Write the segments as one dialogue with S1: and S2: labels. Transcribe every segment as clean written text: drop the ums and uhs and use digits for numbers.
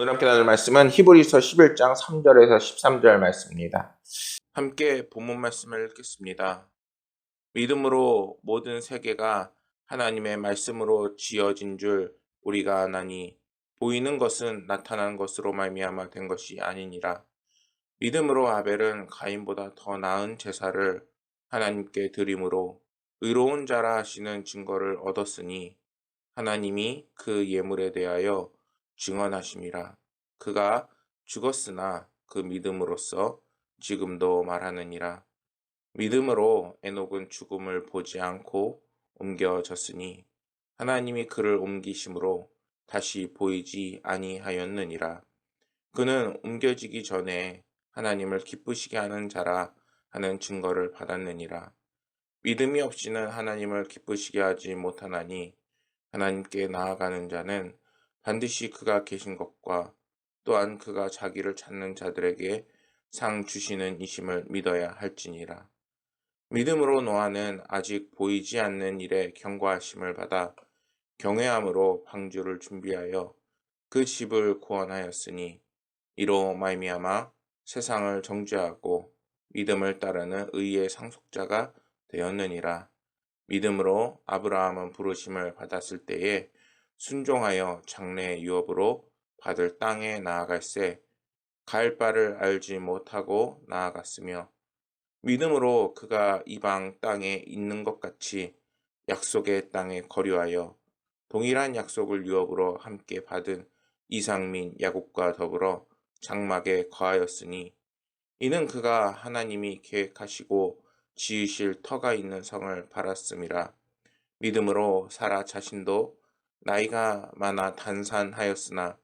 S1: 오늘 함께 나눌 말씀은 히브리서 11장 3절에서 13절 말씀입니다. 함께 본문 말씀을 읽겠습니다. 믿음으로 모든 세계가 하나님의 말씀으로 지어진 줄 우리가 아나니 보이는 것은 나타난 것으로 말미암아 된 것이 아니니라. 믿음으로 아벨은 가인보다 더 나은 제사를 하나님께 드림으로 의로운 자라 하시는 증거를 얻었으니 하나님이 그 예물에 대하여 증언하심이라. 그가 죽었으나 그 믿음으로써 지금도 말하느니라. 믿음으로 에녹은 죽음을 보지 않고 옮겨졌으니 하나님이 그를 옮기심으로 다시 보이지 아니하였느니라. 그는 옮겨지기 전에 하나님을 기쁘시게 하는 자라 하는 증거를 받았느니라. 믿음이 없이는 하나님을 기쁘시게 하지 못하나니 하나님께 나아가는 자는 반드시 그가 계신 것과 또한 그가 자기를 찾는 자들에게 상 주시는 이심을 믿어야 할지니라. 믿음으로 노아는 아직 보이지 않는 일에 경고하심을 받아 경외함으로 방주를 준비하여 그 집을 구원하였으니 이로 말미암아 세상을 정죄하고 믿음을 따르는 의의 상속자가 되었느니라. 믿음으로 아브라함은 부르심을 받았을 때에 순종하여 장래의 유업으로 받을 땅에 나아갈새 갈 바를 알지 못하고 나아갔으며 믿음으로 그가 이방 땅에 있는 것 같이 약속의 땅에 거류하여 동일한 약속을 유업으로 함께 받은 이삭 및 야곱과 더불어 장막에 거하였으니 이는 그가 하나님이 계획하시고 지으실 터가 있는 성을 바랐음이라. 믿음으로 사라 자신도 나이가 많아 단산하였으나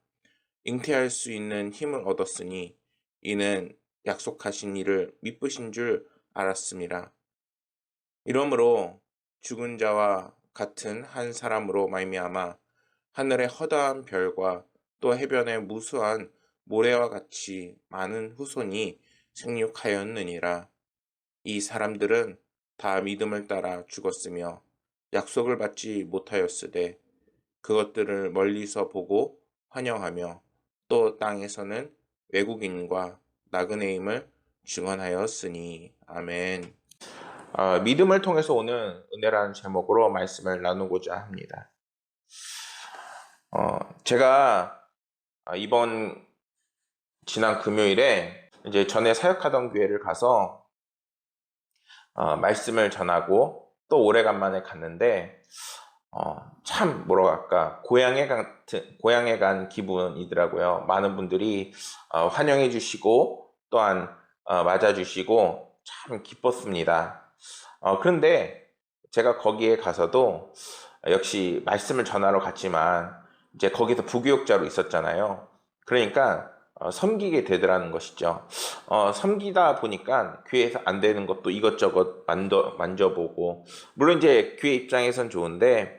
S1: 잉태할 수 있는 힘을 얻었으니 이는 약속하신 이를 미쁘신 줄 알았음이라. 이러므로 죽은 자와 같은 한 사람으로 말미암아 하늘의 허다한 별과 또 해변의 무수한 모래와 같이 많은 후손이 생육하였느니라. 이 사람들은 다 믿음을 따라 죽었으며 약속을 받지 못하였으되 그것들을 멀리서 보고 환영하며 또 땅에서는 외국인과 나그네임을 증언하였으니. 아멘. 믿음을 통해서 오는 은혜라는 제목으로 말씀을 나누고자 합니다. 제가 이번 지난 금요일에 이제 전에 사역하던 교회를 가서 말씀을 전하고 또 오래간만에 갔는데 참 뭐라고 할까 고향에 간 기분이더라고요. 많은 분들이 환영해 주시고 또한 맞아 주시고 참 기뻤습니다. 그런데 제가 거기에 가서도 역시 말씀을 전하러 갔지만 이제 거기서 부교육자로 있었잖아요. 그러니까 섬기게 되더라는 것이죠. 섬기다 보니까 교회에서 안 되는 것도 이것저것 만져보고, 물론 이제 교회 입장에선 좋은데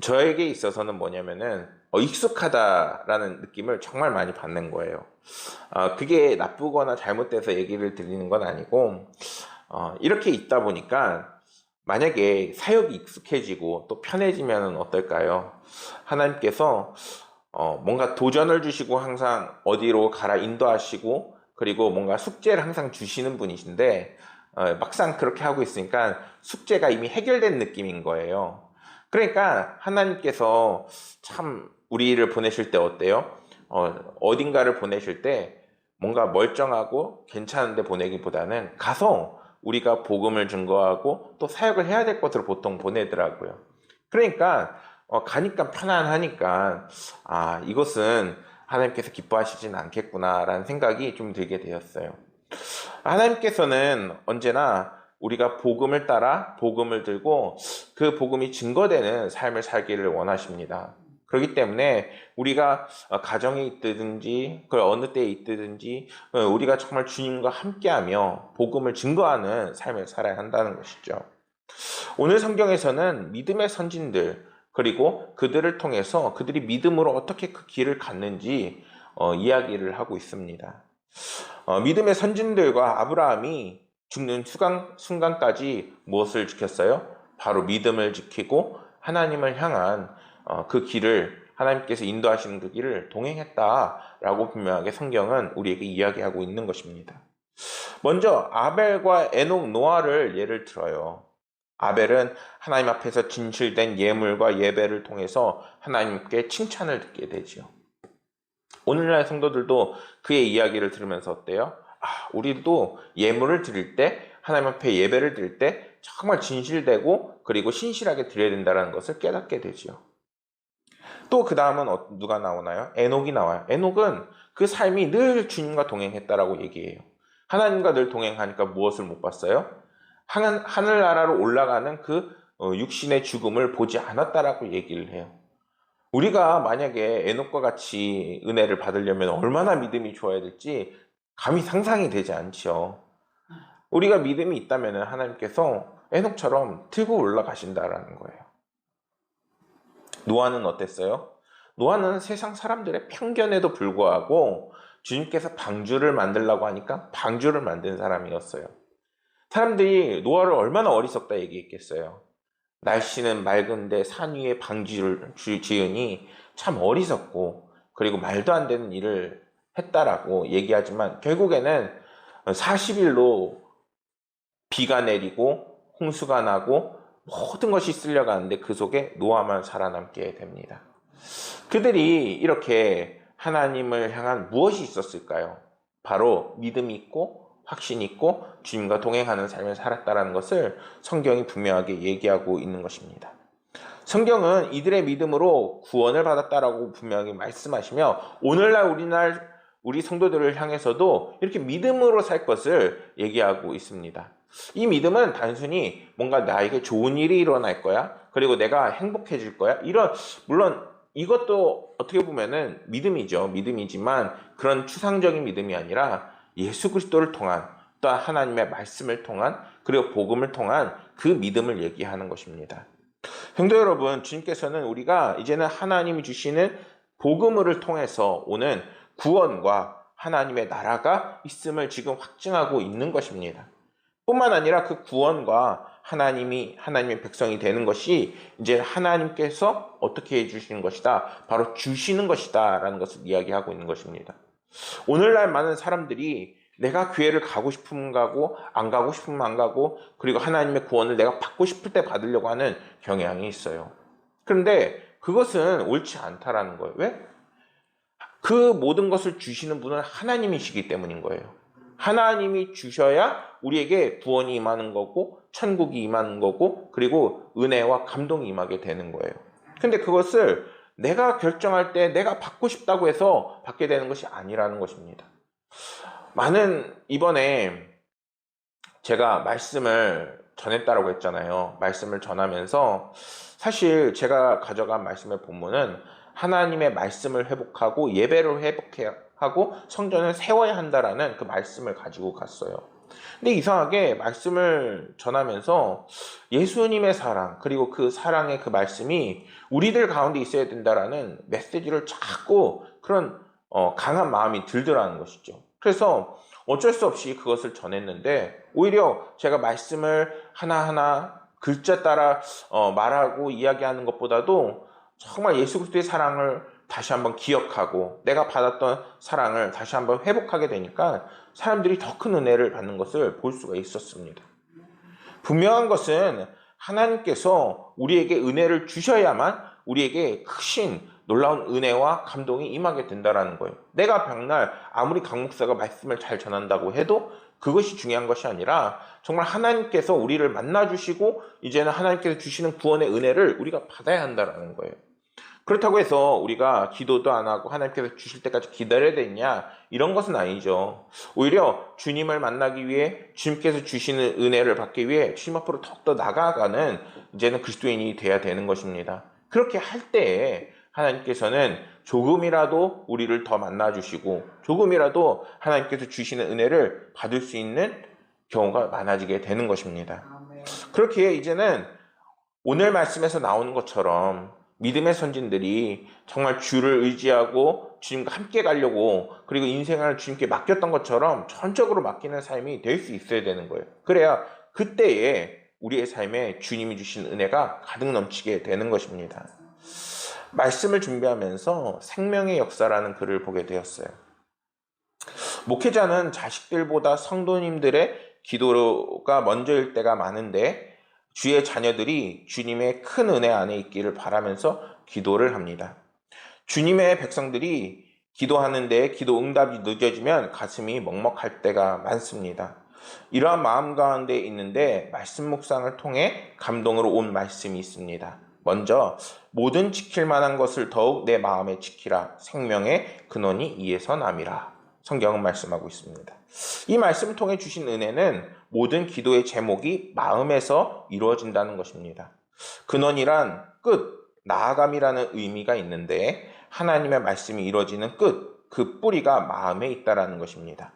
S1: 저에게 있어서는 뭐냐면은 익숙하다라는 느낌을 정말 많이 받는 거예요. 그게 나쁘거나 잘못돼서 얘기를 드리는 건 아니고 이렇게 있다 보니까 만약에 사역이 익숙해지고 또 편해지면 어떨까요? 하나님께서 뭔가 도전을 주시고 항상 어디로 가라 인도하시고 그리고 뭔가 숙제를 항상 주시는 분이신데 막상 그렇게 하고 있으니까 숙제가 이미 해결된 느낌인 거예요. 그러니까 하나님께서 참 우리를 보내실 때 어때요? 어딘가를 보내실 때 뭔가 멀쩡하고 괜찮은데 보내기보다는 가서 우리가 복음을 증거하고 또 사역을 해야 될 것으로 보통 보내더라고요. 그러니까 가니까 편안하니까 이것은 하나님께서 기뻐하시진 않겠구나라는 생각이 좀 들게 되었어요. 하나님께서는 언제나 우리가 복음을 따라 복음을 들고 그 복음이 증거되는 삶을 살기를 원하십니다. 그렇기 때문에 우리가 가정에 있든지 그 어느 때에 있든지 우리가 정말 주님과 함께하며 복음을 증거하는 삶을 살아야 한다는 것이죠. 오늘 성경에서는 믿음의 선진들 그리고 그들을 통해서 그들이 믿음으로 어떻게 그 길을 갔는지 이야기를 하고 있습니다. 믿음의 선진들과 아브라함이 죽는 순간까지 무엇을 지켰어요? 바로 믿음을 지키고 하나님을 향한 그 길을 하나님께서 인도하시는 그 길을 동행했다라고 분명하게 성경은 우리에게 이야기하고 있는 것입니다. 먼저 아벨과 에녹, 노아를 예를 들어요. 아벨은 하나님 앞에서 진실된 예물과 예배를 통해서 하나님께 칭찬을 듣게 되지요. 오늘날 성도들도 그의 이야기를 들으면서 어때요? 우리도 예물을 드릴 때, 하나님 앞에 예배를 드릴 때 정말 진실되고 그리고 신실하게 드려야 된다는 것을 깨닫게 되지요. 또 그 다음은 누가 나오나요? 에녹이 나와요. 에녹은 그 삶이 늘 주님과 동행했다라고 얘기해요. 하나님과 늘 동행하니까 무엇을 못 봤어요? 하늘나라로 올라가는 그 육신의 죽음을 보지 않았다라고 얘기를 해요. 우리가 만약에 에녹과 같이 은혜를 받으려면 얼마나 믿음이 좋아야 될지 감히 상상이 되지 않죠. 우리가 믿음이 있다면 하나님께서 에녹처럼 들고 올라가신다라는 거예요. 노아는 어땠어요? 노아는 세상 사람들의 편견에도 불구하고 주님께서 방주를 만들라고 하니까 방주를 만든 사람이었어요. 사람들이 노아를 얼마나 어리석다 얘기했겠어요. 날씨는 맑은데 산 위에 방주를 지으니 참 어리석고 그리고 말도 안 되는 일을 했다라고 얘기하지만 결국에는 40일로 비가 내리고 홍수가 나고 모든 것이 쓸려가는데 그 속에 노아만 살아남게 됩니다. 그들이 이렇게 하나님을 향한 무엇이 있었을까요? 바로 믿음이 있고 확신이 있고 주님과 동행하는 삶을 살았다는 것을 성경이 분명하게 얘기하고 있는 것입니다. 성경은 이들의 믿음으로 구원을 받았다라고 분명히 말씀하시며 오늘날 우리 성도들을 향해서도 이렇게 믿음으로 살 것을 얘기하고 있습니다. 이 믿음은 단순히 뭔가 나에게 좋은 일이 일어날 거야, 그리고 내가 행복해질 거야, 물론 이것도 어떻게 보면은 믿음이지만 그런 추상적인 믿음이 아니라 예수 그리스도를 통한, 또 하나님의 말씀을 통한, 그리고 복음을 통한 그 믿음을 얘기하는 것입니다. 성도 여러분, 주님께서는 우리가 이제는 하나님이 주시는 복음을 통해서 오는 구원과 하나님의 나라가 있음을 지금 확증하고 있는 것입니다. 뿐만 아니라 그 구원과 하나님의 백성이 되는 것이 이제 하나님께서 어떻게 해주시는 것이다, 바로 주시는 것이다 라는 것을 이야기하고 있는 것입니다. 오늘날 많은 사람들이 내가 교회를 가고 싶으면 가고 안 가고 싶으면 안 가고, 그리고 하나님의 구원을 내가 받고 싶을 때 받으려고 하는 경향이 있어요. 그런데 그것은 옳지 않다라는 거예요. 왜? 그 모든 것을 주시는 분은 하나님이시기 때문인 거예요. 하나님이 주셔야 우리에게 구원이 임하는 거고 천국이 임하는 거고 그리고 은혜와 감동이 임하게 되는 거예요. 근데 그것을 내가 결정할 때 내가 받고 싶다고 해서 받게 되는 것이 아니라는 것입니다. 이번에 제가 말씀을 전했다라고 했잖아요. 말씀을 전하면서 사실 제가 가져간 말씀의 본문은 하나님의 말씀을 회복하고 예배를 회복하고 성전을 세워야 한다라는 그 말씀을 가지고 갔어요. 근데 이상하게 말씀을 전하면서 예수님의 사랑, 그리고 그 사랑의 그 말씀이 우리들 가운데 있어야 된다라는 메시지를 자꾸 그런 강한 마음이 들더라는 것이죠. 그래서 어쩔 수 없이 그것을 전했는데 오히려 제가 말씀을 하나하나 글자 따라 말하고 이야기하는 것보다도 정말 예수 그리스도의 사랑을 다시 한번 기억하고 내가 받았던 사랑을 다시 한번 회복하게 되니까 사람들이 더 큰 은혜를 받는 것을 볼 수가 있었습니다. 분명한 것은 하나님께서 우리에게 은혜를 주셔야만 우리에게 크신 놀라운 은혜와 감동이 임하게 된다는 거예요. 내가 백날 아무리 강 목사가 말씀을 잘 전한다고 해도 그것이 중요한 것이 아니라 정말 하나님께서 우리를 만나주시고 이제는 하나님께서 주시는 구원의 은혜를 우리가 받아야 한다는 거예요. 그렇다고 해서 우리가 기도도 안 하고 하나님께서 주실 때까지 기다려야 되냐, 이런 것은 아니죠. 오히려 주님을 만나기 위해, 주님께서 주시는 은혜를 받기 위해 주님 앞으로 더욱더 나아가는 이제는 그리스도인이 돼야 되는 것입니다. 그렇게 할 때에 하나님께서는 조금이라도 우리를 더 만나주시고 조금이라도 하나님께서 주시는 은혜를 받을 수 있는 경우가 많아지게 되는 것입니다. 그렇게 이제는 오늘 말씀에서 나오는 것처럼 믿음의 선진들이 정말 주를 의지하고 주님과 함께 가려고, 그리고 인생을 주님께 맡겼던 것처럼 전적으로 맡기는 삶이 될 수 있어야 되는 거예요. 그래야 그때에 우리의 삶에 주님이 주신 은혜가 가득 넘치게 되는 것입니다. 말씀을 준비하면서 생명의 역사라는 글을 보게 되었어요. 목회자는 자식들보다 성도님들의 기도가 먼저일 때가 많은데 주의 자녀들이 주님의 큰 은혜 안에 있기를 바라면서 기도를 합니다. 주님의 백성들이 기도하는데 기도 응답이 늦어지면 가슴이 먹먹할 때가 많습니다. 이러한 마음 가운데 있는데 말씀 묵상을 통해 감동으로 온 말씀이 있습니다. 먼저 모든 지킬 만한 것을 더욱 내 마음에 지키라. 생명의 근원이 이에서 남이라. 성경은 말씀하고 있습니다. 이 말씀을 통해 주신 은혜는 모든 기도의 제목이 마음에서 이루어진다는 것입니다. 근원이란 끝, 나아감이라는 의미가 있는데 하나님의 말씀이 이루어지는 끝, 그 뿌리가 마음에 있다는 것입니다.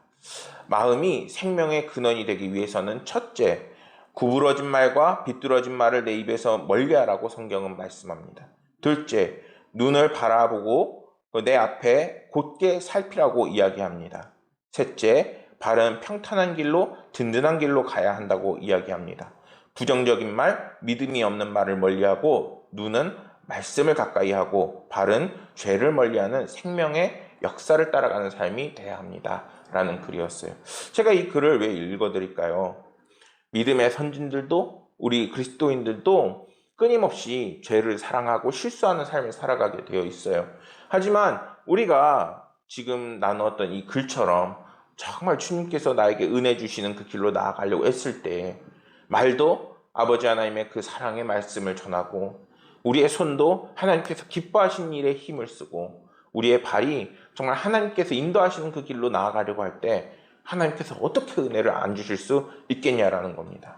S1: 마음이 생명의 근원이 되기 위해서는 첫째, 구부러진 말과 비뚤어진 말을 내 입에서 멀리하라고 성경은 말씀합니다. 둘째, 눈을 바라보고 내 앞에 곧게 살피라고 이야기합니다. 셋째, 발은 평탄한 길로 든든한 길로 가야 한다고 이야기합니다. 부정적인 말, 믿음이 없는 말을 멀리하고 눈은 말씀을 가까이 하고 발은 죄를 멀리하는 생명의 역사를 따라가는 삶이 돼야 합니다. 라는 글이었어요. 제가 이 글을 왜 읽어드릴까요? 믿음의 선진들도 우리 그리스도인들도 끊임없이 죄를 사랑하고 실수하는 삶을 살아가게 되어 있어요. 하지만 우리가 지금 나누었던 이 글처럼 정말 주님께서 나에게 은혜 주시는 그 길로 나아가려고 했을 때 말도 아버지 하나님의 그 사랑의 말씀을 전하고 우리의 손도 하나님께서 기뻐하시는 일에 힘을 쓰고 우리의 발이 정말 하나님께서 인도하시는 그 길로 나아가려고 할 때 하나님께서 어떻게 은혜를 안 주실 수 있겠냐라는 겁니다.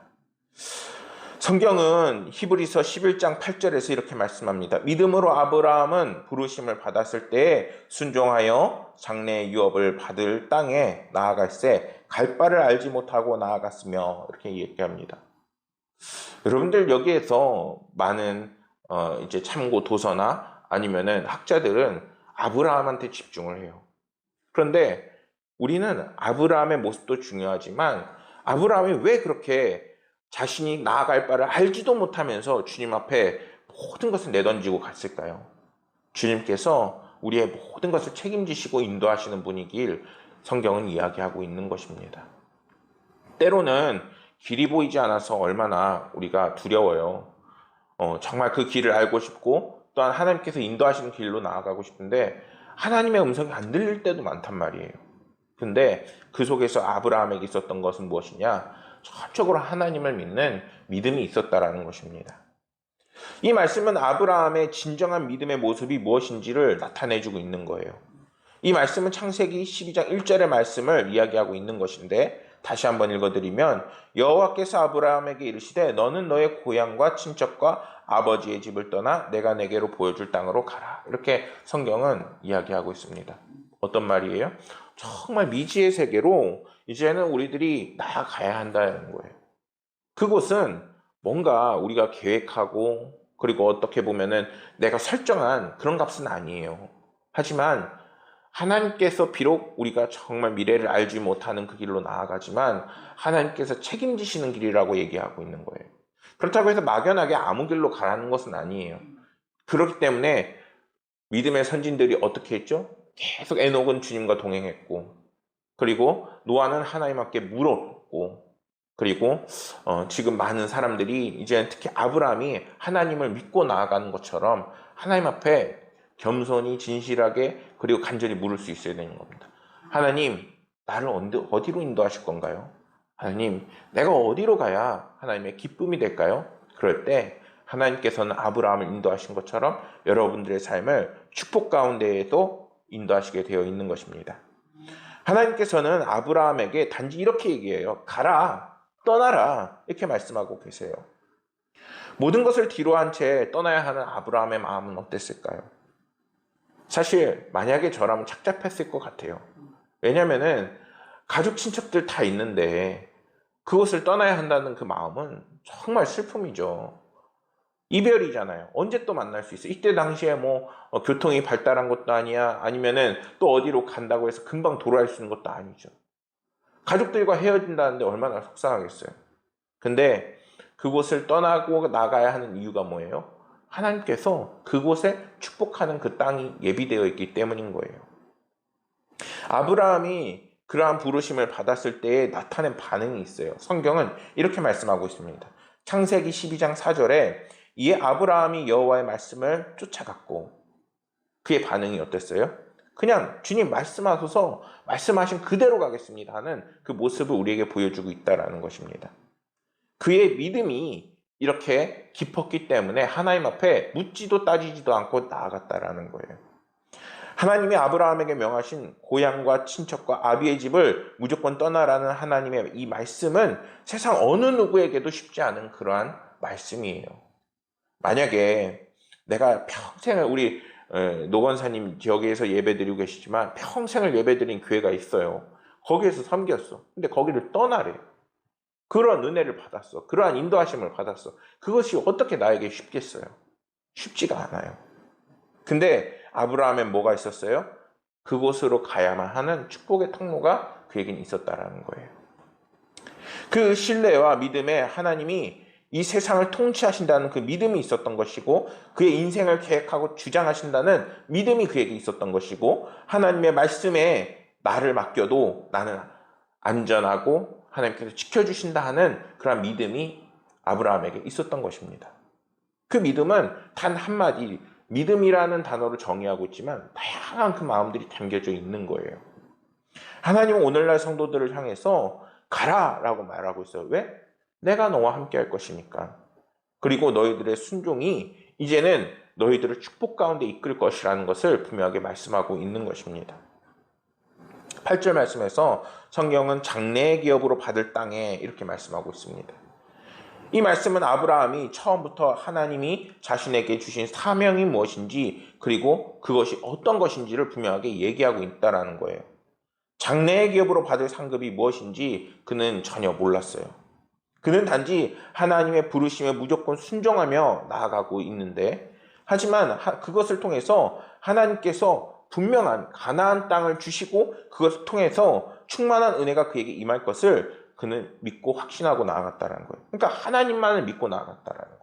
S1: 성경은 히브리서 11장 8절에서 이렇게 말씀합니다. 믿음으로 아브라함은 부르심을 받았을 때에 순종하여 장래의 유업을 받을 땅에 나아갈새 갈 바를 알지 못하고 나아갔으며 이렇게 얘기합니다. 여러분들 여기에서 많은 이제 참고 도서나 아니면은 학자들은 아브라함한테 집중을 해요. 그런데 우리는 아브라함의 모습도 중요하지만 아브라함이 왜 그렇게 자신이 나아갈 바를 알지도 못하면서 주님 앞에 모든 것을 내던지고 갔을까요? 주님께서 우리의 모든 것을 책임지시고 인도하시는 분이길 성경은 이야기하고 있는 것입니다. 때로는 길이 보이지 않아서 얼마나 우리가 두려워요. 정말 그 길을 알고 싶고 또한 하나님께서 인도하시는 길로 나아가고 싶은데 하나님의 음성이 안 들릴 때도 많단 말이에요. 근데 그 속에서 아브라함에게 있었던 것은 무엇이냐? 전적으로 하나님을 믿는 믿음이 있었다라는 것입니다. 이 말씀은 아브라함의 진정한 믿음의 모습이 무엇인지를 나타내주고 있는 거예요. 이 말씀은 창세기 12장 1절의 말씀을 이야기하고 있는 것인데 다시 한번 읽어드리면 여호와께서 아브라함에게 이르시되 너는 너의 고향과 친척과 아버지의 집을 떠나 내가 내게로 보여줄 땅으로 가라. 이렇게 성경은 이야기하고 있습니다. 어떤 말이에요? 정말 미지의 세계로 이제는 우리들이 나아가야 한다는 거예요. 그곳은 뭔가 우리가 계획하고 그리고 어떻게 보면은 내가 설정한 그런 값은 아니에요. 하지만 하나님께서 비록 우리가 정말 미래를 알지 못하는 그 길로 나아가지만 하나님께서 책임지시는 길이라고 얘기하고 있는 거예요. 그렇다고 해서 막연하게 아무 길로 가라는 것은 아니에요. 그렇기 때문에 믿음의 선진들이 어떻게 했죠? 계속 에녹은 주님과 동행했고 그리고 노아는 하나님 앞에 물었고 그리고 지금 많은 사람들이 이제 특히 아브라함이 하나님을 믿고 나아가는 것처럼 하나님 앞에 겸손히 진실하게 그리고 간절히 물을 수 있어야 되는 겁니다. 하나님, 나를 어디로 인도하실 건가요? 하나님, 내가 어디로 가야 하나님의 기쁨이 될까요? 그럴 때 하나님께서는 아브라함을 인도하신 것처럼 여러분들의 삶을 축복 가운데에도 인도하시게 되어 있는 것입니다. 하나님께서는 아브라함에게 단지 이렇게 얘기해요. 가라, 떠나라 이렇게 말씀하고 계세요. 모든 것을 뒤로 한 채 떠나야 하는 아브라함의 마음은 어땠을까요? 사실 만약에 저라면 착잡했을 것 같아요. 왜냐면은 가족 친척들 다 있는데 그것을 떠나야 한다는 그 마음은 정말 슬픔이죠. 이별이잖아요. 언제 또 만날 수 있어? 이때 당시에 뭐 교통이 발달한 것도 아니야. 아니면은 또 어디로 간다고 해서 금방 돌아올 수 있는 것도 아니죠. 가족들과 헤어진다는데 얼마나 속상하겠어요. 근데 그곳을 떠나고 나가야 하는 이유가 뭐예요? 하나님께서 그곳에 축복하는 그 땅이 예비되어 있기 때문인 거예요. 아브라함이 그러한 부르심을 받았을 때에 나타낸 반응이 있어요. 성경은 이렇게 말씀하고 있습니다. 창세기 12장 4절에 이에 아브라함이 여호와의 말씀을 쫓아갔고, 그의 반응이 어땠어요? 그냥 주님 말씀하소서, 말씀하신 그대로 가겠습니다 하는 그 모습을 우리에게 보여주고 있다는 것입니다. 그의 믿음이 이렇게 깊었기 때문에 하나님 앞에 묻지도 따지지도 않고 나아갔다라는 거예요. 하나님이 아브라함에게 명하신 고향과 친척과 아비의 집을 무조건 떠나라는 하나님의 이 말씀은 세상 어느 누구에게도 쉽지 않은 그러한 말씀이에요. 만약에 내가 평생을 우리 노건사님 지역에서 예배드리고 계시지만 평생을 예배드린 교회가 있어요. 거기에서 섬겼어. 근데 거기를 떠나래. 그런 은혜를 받았어. 그러한 인도하심을 받았어. 그것이 어떻게 나에게 쉽겠어요? 쉽지가 않아요. 근데 아브라함엔 뭐가 있었어요? 그곳으로 가야만 하는 축복의 통로가 그에겐 있었다라는 거예요. 그 신뢰와 믿음에 하나님이 이 세상을 통치하신다는 그 믿음이 있었던 것이고, 그의 인생을 계획하고 주장하신다는 믿음이 그에게 있었던 것이고, 하나님의 말씀에 나를 맡겨도 나는 안전하고 하나님께서 지켜주신다 하는 그런 믿음이 아브라함에게 있었던 것입니다. 그 믿음은 단 한마디, 믿음이라는 단어로 정의하고 있지만 다양한 그 마음들이 담겨져 있는 거예요. 하나님은 오늘날 성도들을 향해서 가라라고 말하고 있어요. 왜? 내가 너와 함께 할 것이니까. 그리고 너희들의 순종이 이제는 너희들을 축복 가운데 이끌 것이라는 것을 분명하게 말씀하고 있는 것입니다. 8절 말씀에서 성경은 장래의 기업으로 받을 땅에 이렇게 말씀하고 있습니다. 이 말씀은 아브라함이 처음부터 하나님이 자신에게 주신 사명이 무엇인지, 그리고 그것이 어떤 것인지를 분명하게 얘기하고 있다는 거예요. 장래의 기업으로 받을 상급이 무엇인지 그는 전혀 몰랐어요. 그는 단지 하나님의 부르심에 무조건 순종하며 나아가고 있는데, 하지만 그것을 통해서 하나님께서 분명한 가나안 땅을 주시고 그것을 통해서 충만한 은혜가 그에게 임할 것을 그는 믿고 확신하고 나아갔다는 거예요. 그러니까 하나님만을 믿고 나아갔다는 거예요.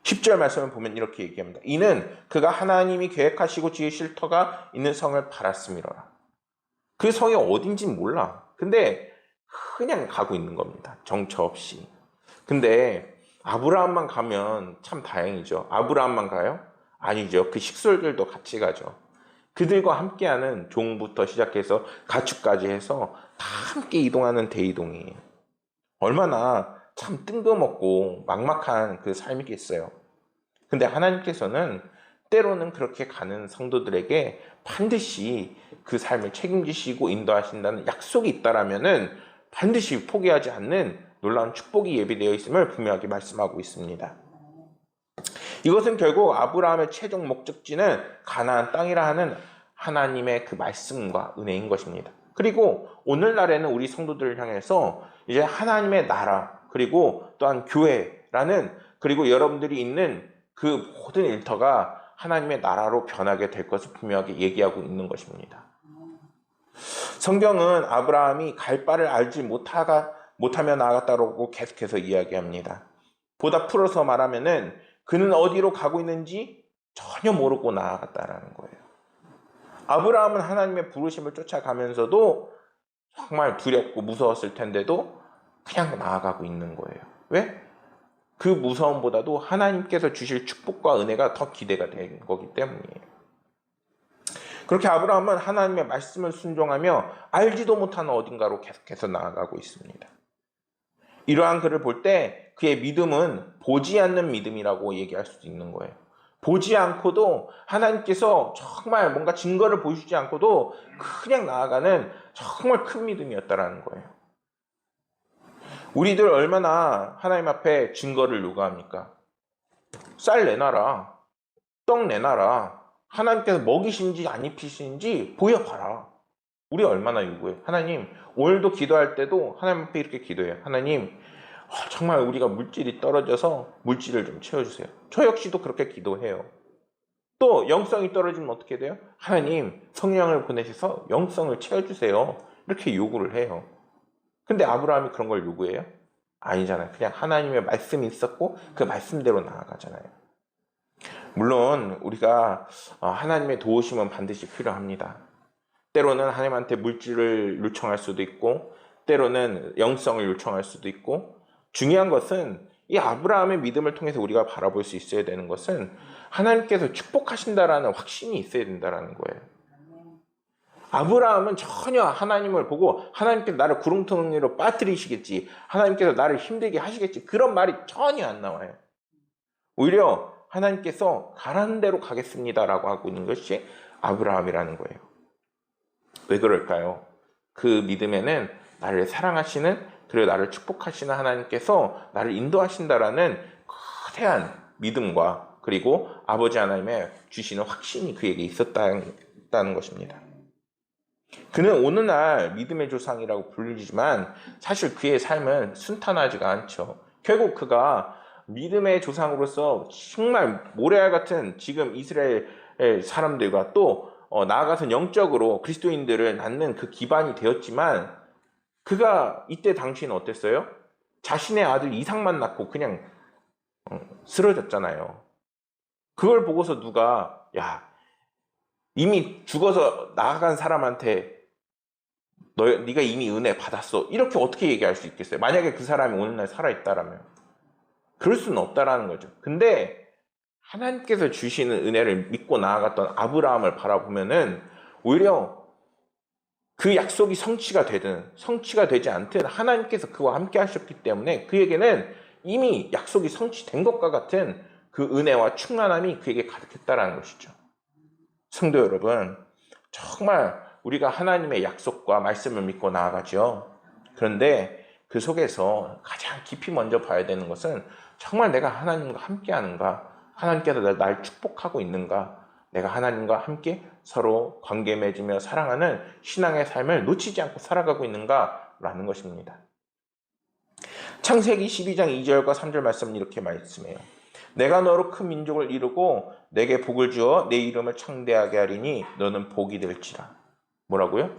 S1: 10절 말씀을 보면 이렇게 얘기합니다. 이는 그가 하나님이 계획하시고 지으실 터가 있는 성을 바랐음이로라. 그 성이 어딘지 몰라. 근데 그냥 가고 있는 겁니다. 정처 없이. 근데 아브라함만 가면 참 다행이죠. 아브라함만 가요? 아니죠. 그 식솔들도 같이 가죠. 그들과 함께하는 종부터 시작해서 가축까지 해서 다 함께 이동하는 대이동이에요. 얼마나 참 뜬금없고 막막한 그 삶이겠어요. 근데 하나님께서는 때로는 그렇게 가는 성도들에게 반드시 그 삶을 책임지시고 인도하신다는 약속이 있다라면은 반드시 포기하지 않는 놀라운 축복이 예비되어 있음을 분명하게 말씀하고 있습니다. 이것은 결국 아브라함의 최종 목적지는 가나안 땅이라 하는 하나님의 그 말씀과 은혜인 것입니다. 그리고 오늘날에는 우리 성도들을 향해서 이제 하나님의 나라, 그리고 또한 교회라는, 그리고 여러분들이 있는 그 모든 일터가 하나님의 나라로 변하게 될 것을 분명하게 얘기하고 있는 것입니다. 성경은 아브라함이 갈 바를 알지 못하며 나아갔다고 계속해서 이야기합니다. 보다 풀어서 말하면은 그는 어디로 가고 있는지 전혀 모르고 나아갔다라는 거예요. 아브라함은 하나님의 부르심을 쫓아가면서도 정말 두렵고 무서웠을 텐데도 그냥 나아가고 있는 거예요. 왜? 그 무서움보다도 하나님께서 주실 축복과 은혜가 더 기대가 되는 거기 때문이에요. 그렇게 아브라함은 하나님의 말씀을 순종하며 알지도 못하는 어딘가로 계속해서 나아가고 있습니다. 이러한 그를 볼 때 그의 믿음은 보지 않는 믿음이라고 얘기할 수도 있는 거예요. 보지 않고도 하나님께서 정말 뭔가 증거를 보여주지 않고도 그냥 나아가는 정말 큰 믿음이었다라는 거예요. 우리들 얼마나 하나님 앞에 증거를 요구합니까? 쌀 내놔라, 떡 내놔라, 하나님께서 먹이신지 안 입히신지 보여봐라. 우리 얼마나 요구해요. 하나님, 오늘도 기도할 때도 하나님 앞에 이렇게 기도해요. 하나님, 정말 우리가 물질이 떨어져서 물질을 좀 채워주세요. 저 역시도 그렇게 기도해요. 또 영성이 떨어지면 어떻게 돼요? 하나님, 성령을 보내셔서 영성을 채워주세요. 이렇게 요구를 해요. 근데 아브라함이 그런 걸 요구해요? 아니잖아요. 그냥 하나님의 말씀이 있었고 그 말씀대로 나아가잖아요. 물론 우리가 하나님의 도우심은 반드시 필요합니다. 때로는 하나님한테 물질을 요청할 수도 있고 때로는 영성을 요청할 수도 있고, 중요한 것은 이 아브라함의 믿음을 통해서 우리가 바라볼 수 있어야 되는 것은 하나님께서 축복하신다라는 확신이 있어야 된다는 거예요. 아브라함은 전혀 하나님을 보고 하나님께서 나를 구렁텅이로 빠뜨리시겠지, 하나님께서 나를 힘들게 하시겠지, 그런 말이 전혀 안 나와요. 오히려 하나님께서 가라는 대로 가겠습니다라고 하고 있는 것이 아브라함이라는 거예요. 왜 그럴까요? 그 믿음에는 나를 사랑하시는, 그리고 나를 축복하시는 하나님께서 나를 인도하신다라는 거대한 믿음과 그리고 아버지 하나님의 주시는 확신이 그에게 있었다는 것입니다. 그는 오늘날 믿음의 조상이라고 불리지만 사실 그의 삶은 순탄하지가 않죠. 결국 그가 믿음의 조상으로서 정말 모래알 같은 지금 이스라엘 사람들과 또 나아가서 영적으로 그리스도인들을 낳는 그 기반이 되었지만, 그가 이때 당시는 어땠어요? 자신의 아들 이삭만 낳고 그냥 쓰러졌잖아요. 그걸 보고서 누가 야, 이미 죽어서 나아간 사람한테 네가 이미 은혜 받았어, 이렇게 어떻게 얘기할 수 있겠어요? 만약에 그 사람이 오늘날 살아있다라면 그럴 수는 없다라는 거죠. 근데 하나님께서 주시는 은혜를 믿고 나아갔던 아브라함을 바라보면은 오히려 그 약속이 성취가 되든 성취가 되지 않든 하나님께서 그와 함께 하셨기 때문에 그에게는 이미 약속이 성취된 것과 같은 그 은혜와 충만함이 그에게 가득했다라는 것이죠. 성도 여러분, 정말 우리가 하나님의 약속과 말씀을 믿고 나아가죠. 그런데 그 속에서 가장 깊이 먼저 봐야 되는 것은 정말 내가 하나님과 함께 하는가, 하나님께서 날 축복하고 있는가, 내가 하나님과 함께 서로 관계 맺으며 사랑하는 신앙의 삶을 놓치지 않고 살아가고 있는가라는 것입니다. 창세기 12장 2절과 3절 말씀은 이렇게 말씀해요. 내가 너로 큰 민족을 이루고 내게 복을 주어 내 이름을 창대하게 하리니 너는 복이 될지라. 뭐라고요?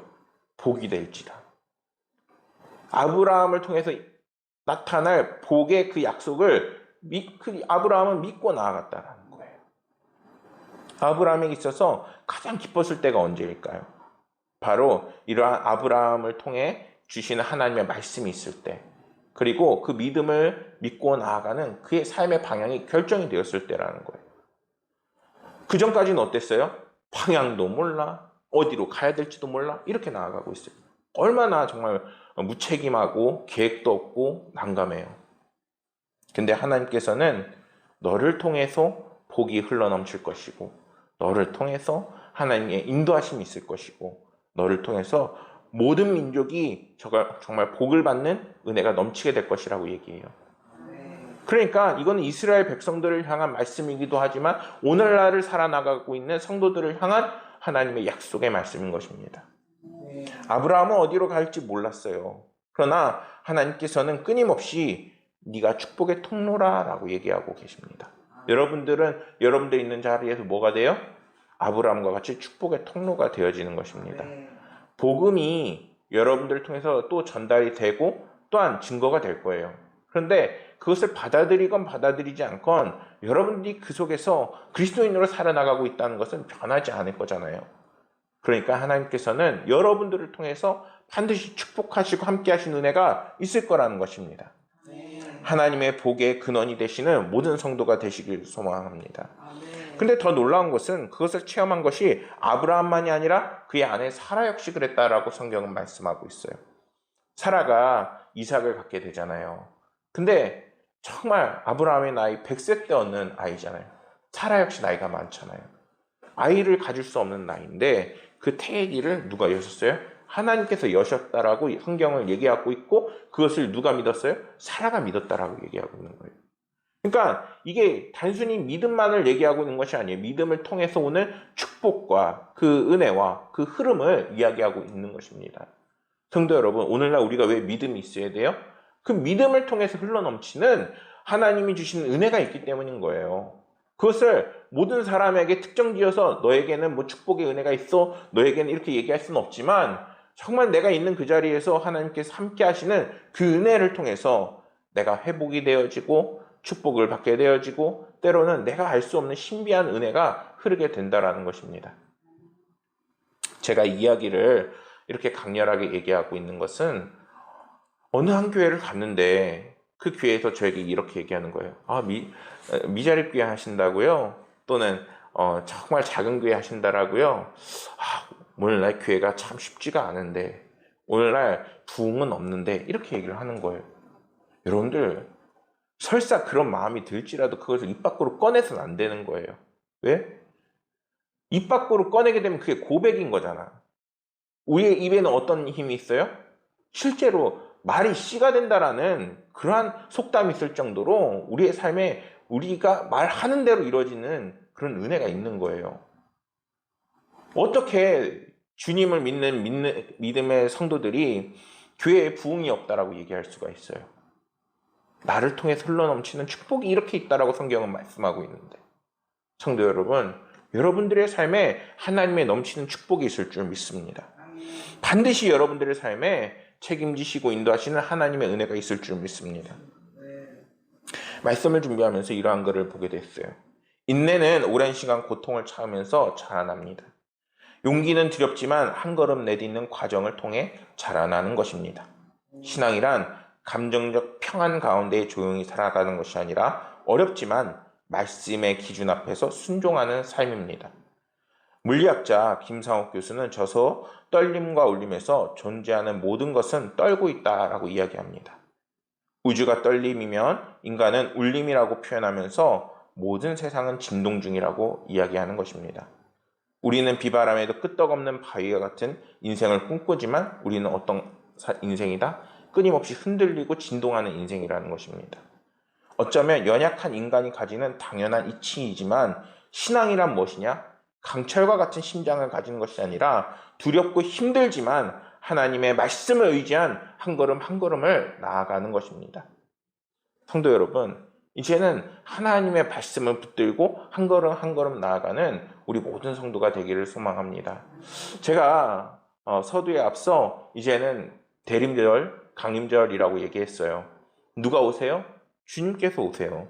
S1: 복이 될지라. 아브라함을 통해서 나타날 복의 그 약속을 아브라함은 믿고 나아갔다는 거예요. 아브라함에게 있어서 가장 기뻤을 때가 언제일까요? 바로 이러한 아브라함을 통해 주시는 하나님의 말씀이 있을 때, 그리고 그 믿음을 믿고 나아가는 그의 삶의 방향이 결정이 되었을 때라는 거예요. 그 전까지는 어땠어요? 방향도 몰라, 어디로 가야 될지도 몰라, 이렇게 나아가고 있어요. 얼마나 정말 무책임하고 계획도 없고 난감해요. 근데 하나님께서는 너를 통해서 복이 흘러넘칠 것이고, 너를 통해서 하나님의 인도하심이 있을 것이고, 너를 통해서 모든 민족이 정말 복을 받는 은혜가 넘치게 될 것이라고 얘기해요. 그러니까 이거는 이스라엘 백성들을 향한 말씀이기도 하지만 오늘날을 살아나가고 있는 성도들을 향한 하나님의 약속의 말씀인 것입니다. 아브라함은 어디로 갈지 몰랐어요. 그러나 하나님께서는 끊임없이 네가 축복의 통로라 라고 얘기하고 계십니다. 여러분들이 있는 자리에서 뭐가 돼요? 아브라함과 같이 축복의 통로가 되어지는 것입니다. 복음이 여러분들을 통해서 또 전달이 되고 또한 증거가 될 거예요. 그런데 그것을 받아들이건 받아들이지 않건 여러분들이 그 속에서 그리스도인으로 살아나가고 있다는 것은 변하지 않을 거잖아요. 그러니까 하나님께서는 여러분들을 통해서 반드시 축복하시고 함께 하신 은혜가 있을 거라는 것입니다. 하나님의 복의 근원이 되시는 모든 성도가 되시길 소망합니다. 근데 더 놀라운 것은 그것을 체험한 것이 아브라함만이 아니라 그의 아내 사라 역시 그랬다라고 성경은 말씀하고 있어요. 사라가 이삭을 갖게 되잖아요. 근데 정말 아브라함의 나이 100세 때였는 아이잖아요. 사라 역시 나이가 많잖아요. 아이를 가질 수 없는 나이인데 그 태기를 누가 여셨어요? 하나님께서 여셨다라고 성경을 얘기하고 있고, 그것을 누가 믿었어요? 사라가 믿었다라고 얘기하고 있는 거예요. 그러니까 이게 단순히 믿음만을 얘기하고 있는 것이 아니에요. 믿음을 통해서 오는 축복과 그 은혜와 그 흐름을 이야기하고 있는 것입니다. 성도 여러분, 오늘날 우리가 왜 믿음이 있어야 돼요? 그 믿음을 통해서 흘러넘치는 하나님이 주시는 은혜가 있기 때문인 거예요. 그것을 모든 사람에게 특정지어서 너에게는 뭐 축복의 은혜가 있어, 너에게는 이렇게 얘기할 수는 없지만, 정말 내가 있는 그 자리에서 하나님께서 함께 하시는 그 은혜를 통해서 내가 회복이 되어지고 축복을 받게 되어지고 때로는 내가 알 수 없는 신비한 은혜가 흐르게 된다라는 것입니다. 제가 이 이야기를 이렇게 강렬하게 얘기하고 있는 것은 어느 한 교회를 갔는데 그 교회에서 저에게 이렇게 얘기하는 거예요. 미자립 교회 하신다고요? 또는 정말 작은 교회 하신다라고요? 오늘날 교회가 참 쉽지가 않은데, 오늘날 부흥은 없는데, 이렇게 얘기를 하는 거예요. 여러분들, 설사 그런 마음이 들지라도 그것을 입 밖으로 꺼내서는 안 되는 거예요. 왜? 입 밖으로 꺼내게 되면 그게 고백인 거잖아. 우리의 입에는 어떤 힘이 있어요? 실제로 말이 씨가 된다라는 그러한 속담이 있을 정도로 우리의 삶에 우리가 말하는 대로 이루어지는 그런 은혜가 있는 거예요. 어떻게 주님을 믿는 믿음의 성도들이 교회에 부흥이 없다라고 얘기할 수가 있어요? 나를 통해 흘러넘치는 축복이 이렇게 있다라고 성경은 말씀하고 있는데, 성도 여러분, 여러분들의 삶에 하나님의 넘치는 축복이 있을 줄 믿습니다. 반드시 여러분들의 삶에 책임지시고 인도하시는 하나님의 은혜가 있을 줄 믿습니다. 말씀을 준비하면서 이러한 것을 보게 됐어요. 인내는 오랜 시간 고통을 참으면서 자라납니다. 용기는 두렵지만 한 걸음 내딛는 과정을 통해 자라나는 것입니다. 신앙이란 감정적 평안 가운데 조용히 살아가는 것이 아니라 어렵지만 말씀의 기준 앞에서 순종하는 삶입니다. 물리학자 김상옥 교수는 저서 떨림과 울림에서 존재하는 모든 것은 떨고 있다라고 이야기합니다. 우주가 떨림이면 인간은 울림이라고 표현하면서 모든 세상은 진동 중이라고 이야기하는 것입니다. 우리는 비바람에도 끄떡없는 바위와 같은 인생을 꿈꾸지만 우리는 어떤 인생이다? 끊임없이 흔들리고 진동하는 인생이라는 것입니다. 어쩌면 연약한 인간이 가지는 당연한 이치이지만 신앙이란 무엇이냐? 강철과 같은 심장을 가지는 것이 아니라 두렵고 힘들지만 하나님의 말씀을 의지한 한 걸음 한 걸음을 나아가는 것입니다. 성도 여러분, 이제는 하나님의 말씀을 붙들고 한 걸음 한 걸음 나아가는 우리 모든 성도가 되기를 소망합니다. 제가 서두에 앞서 이제는 대림절, 강림절이라고 얘기했어요. 누가 오세요? 주님께서 오세요.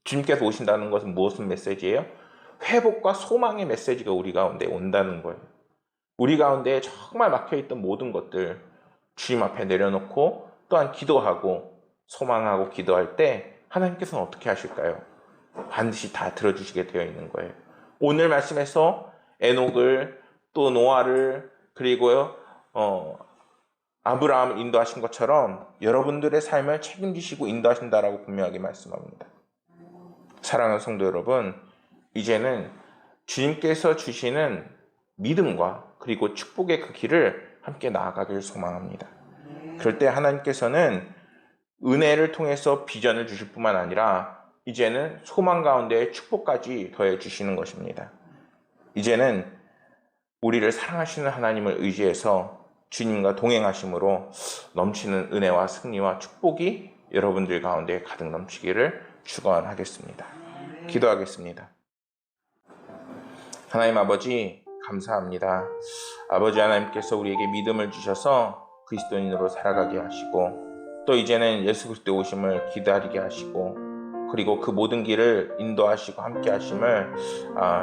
S1: 주님께서 오신다는 것은 무슨 메시지예요? 회복과 소망의 메시지가 우리 가운데 온다는 거예요. 우리 가운데 정말 막혀있던 모든 것들 주님 앞에 내려놓고 또한 기도하고 소망하고 기도할 때 하나님께서는 어떻게 하실까요? 반드시 다 들어주시게 되어 있는 거예요. 오늘 말씀에서 에녹을 또 노아를 그리고요 아브라함을 인도하신 것처럼 여러분들의 삶을 책임지시고 인도하신다라고 분명하게 말씀합니다. 사랑하는 성도 여러분, 이제는 주님께서 주시는 믿음과 그리고 축복의 그 길을 함께 나아가길 소망합니다. 그럴 때 하나님께서는 은혜를 통해서 비전을 주실 뿐만 아니라 이제는 소망 가운데 축복까지 더해 주시는 것입니다. 이제는 우리를 사랑하시는 하나님을 의지해서 주님과 동행하심으로 넘치는 은혜와 승리와 축복이 여러분들 가운데 가득 넘치기를 축원하겠습니다. 기도하겠습니다. 하나님 아버지, 감사합니다. 아버지 하나님께서 우리에게 믿음을 주셔서 그리스도인으로 살아가게 하시고 또 이제는 예수 그리스도의 오심을 기다리게 하시고 그리고 그 모든 길을 인도하시고 함께 하심을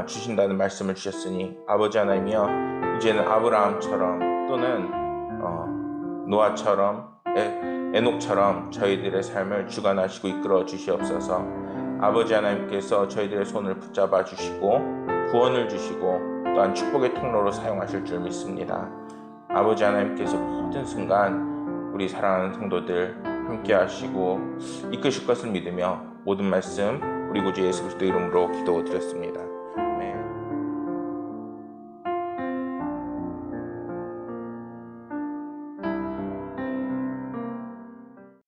S1: 주신다는 말씀을 주셨으니 아버지 하나님이여, 이제는 아브라함처럼 또는 노아처럼 에녹처럼 저희들의 삶을 주관하시고 이끌어 주시옵소서. 아버지 하나님께서 저희들의 손을 붙잡아 주시고 구원을 주시고 또한 축복의 통로로 사용하실 줄 믿습니다. 아버지 하나님께서 모든 순간 우리 사랑하는 성도들 함께 하시고 이끄실 것을 믿으며 모든 말씀 우리 구주 예수 그리스도 이름으로 기도드렸습니다.